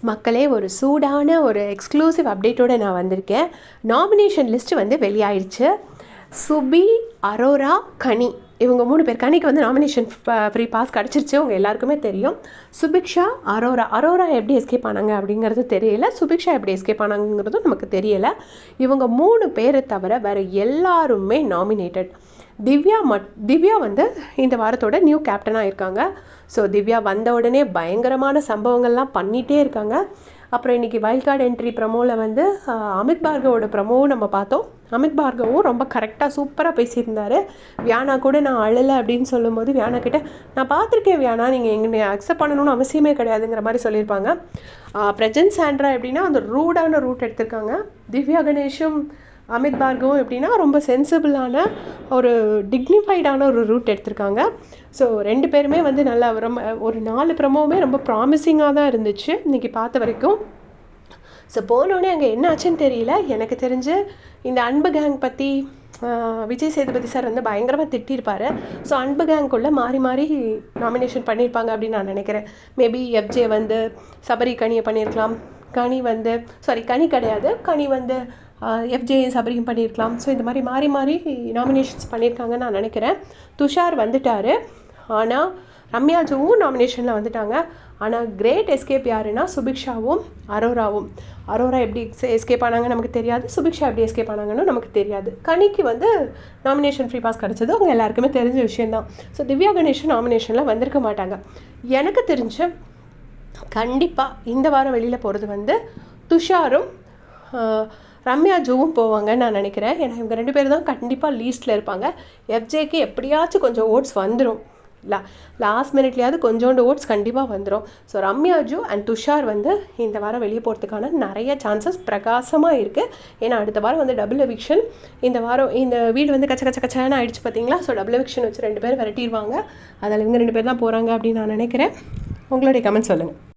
மக்களே, ஒரு சூடான ஒரு எக்ஸ்க்ளூசிவ் அப்டேட்டோடு நான் வந்திருக்கேன். நாமினேஷன் லிஸ்ட்டு வந்து வெளியாயிடுச்சு. சுபி, அரோரா, கனி இவங்க 3 பேர். கனிக்கு வந்து நாமினேஷன் ஃப்ரீ பாஸ் கிடச்சிருச்சு, உங்கள் எல்லாருக்குமே தெரியும். சுபிக்ஷா, அரோரா எப்படி எஸ்கேப் ஆனாங்க அப்படிங்கிறது தெரியல. சுபிக்ஷா எப்படி எஸ்கேப் ஆனாங்கிறதும் நமக்கு தெரியலை. இவங்க 3 பேரை தவிர வேறு எல்லாருமே நாமினேட்டட். திவ்யா வந்து இந்த வாரத்தோட நியூ கேப்டனாக இருக்காங்க. ஸோ திவ்யா வந்த உடனே பயங்கரமான சம்பவங்கள்லாம் பண்ணிகிட்டே இருக்காங்க. அப்புறம் இன்றைக்கி வைல்ட் கார்டு என்ட்ரி ப்ரமோவில் வந்து அமித் பார்கவோட ப்ரமோவும் நம்ம பார்த்தோம். அமித் பார்கவும் ரொம்ப கரெக்டாக சூப்பராக பேசியிருந்தார். வியானா கூட நான் அழலை அப்படின்னு சொல்லும்போது வியானா கிட்ட நான் பார்த்துருக்கேன் வியானா, நீங்கள் எங்கே அக்செப்ட் பண்ணணும்னு அவசியமே கிடையாதுங்கிற மாதிரி சொல்லியிருப்பாங்க. பிரஜன் சாண்ட்ரா எப்படின்னா அந்த ரூடான ரூட் எடுத்திருக்காங்க. திவ்யா கணேஷும் அமித் பார்கவும் எப்படின்னா ரொம்ப சென்சிபிளான ஒரு டிக்னிஃபைடான ஒரு ரூட் எடுத்திருக்காங்க. ஸோ 2 பேருமே வந்து நல்லா ரொம்ப ஒரு 4 ப்ரமோவுமே ரொம்ப ப்ராமிசிங்காக தான் இருந்துச்சு இன்றைக்கி பார்த்த வரைக்கும். ஸோ போனோடனே அங்கே என்ன ஆச்சுன்னு தெரியல. எனக்கு தெரிஞ்சு இந்த அன்பு கேங் பற்றி விஜய் சேதுபதி சார் வந்து பயங்கரமாக திட்டிருப்பார். ஸோ அன்பு கேங்குள்ளே மாறி மாறி நாமினேஷன் பண்ணியிருப்பாங்க அப்படின்னு நான் நினைக்கிறேன். மேபி எஃப்ஜே வந்து சபரி கனியை பண்ணியிருக்கலாம். கனி கிடையாது, கனி வந்து எஃப்ஜே சபரியும் பண்ணியிருக்கலாம். ஸோ இந்த மாதிரி மாறி மாறி நாமினேஷன்ஸ் பண்ணியிருக்காங்கன்னு நான் நினைக்கிறேன். துஷார் வந்துட்டார், ஆனால் ரம்யாஜுவும் நாமினேஷனில் வந்துட்டாங்க. ஆனால் கிரேட் எஸ்கேப் யாருன்னா சுபிக்ஷாவும் அரோராவும். அரோரா எப்படி எஸ்கேப் ஆனாங்கன்னு நமக்கு தெரியாது, சுபிக்ஷா எப்படி எஸ்கேப் ஆனாங்கன்னு நமக்கு தெரியாது. கனிக்கு வந்து நாமினேஷன் ஃப்ரீ பாஸ் கிடச்சது அவங்க எல்லாருக்குமே தெரிஞ்ச விஷயந்தான். ஸோ திவ்யா கணேஷன் நாமினேஷனில் வந்திருக்க மாட்டாங்க. எனக்கு தெரிஞ்ச கண்டிப்பாக இந்த வாரம் வெளியில் போகிறது வந்து துஷாரும் ரம்யாஜுவும் போவாங்கன்னு நான் நினைக்கிறேன். ஏன்னா இவங்க 2 பேர் தான் கண்டிப்பாக லீஸ்ட்டில் இருப்பாங்க. எஃப்ஜேக்கு எப்படியாச்சும் கொஞ்சம் ஓட்ஸ் வந்துடும், லாஸ்ட் மினிட்லேயாவது கொஞ்சோண்டு ஓட்ஸ் கண்டிப்பாக வந்துடும். ஸோ ரம்யாஜு அண்ட் துஷார் வந்து இந்த வாரம் வெளியே போகிறதுக்கான நிறைய சான்சஸ் பிரகாசமாக இருக்குது. ஏன்னா அடுத்த வாரம் வந்து டபுள் எவிக்ஷன். இந்த வாரம் இந்த வீடு வந்து கச்சன்னு ஆயிடுச்சு பார்த்தீங்களா. ஸோ டபுள் எவிக்ஷன் வச்சு 2 பேர் விரட்டிடுவாங்க. அதில் இவங்க 2 பேர் தான் போகிறாங்க அப்படின்னு நான் நினைக்கிறேன். உங்களுடைய கமெண்ட் சொல்லுங்கள்.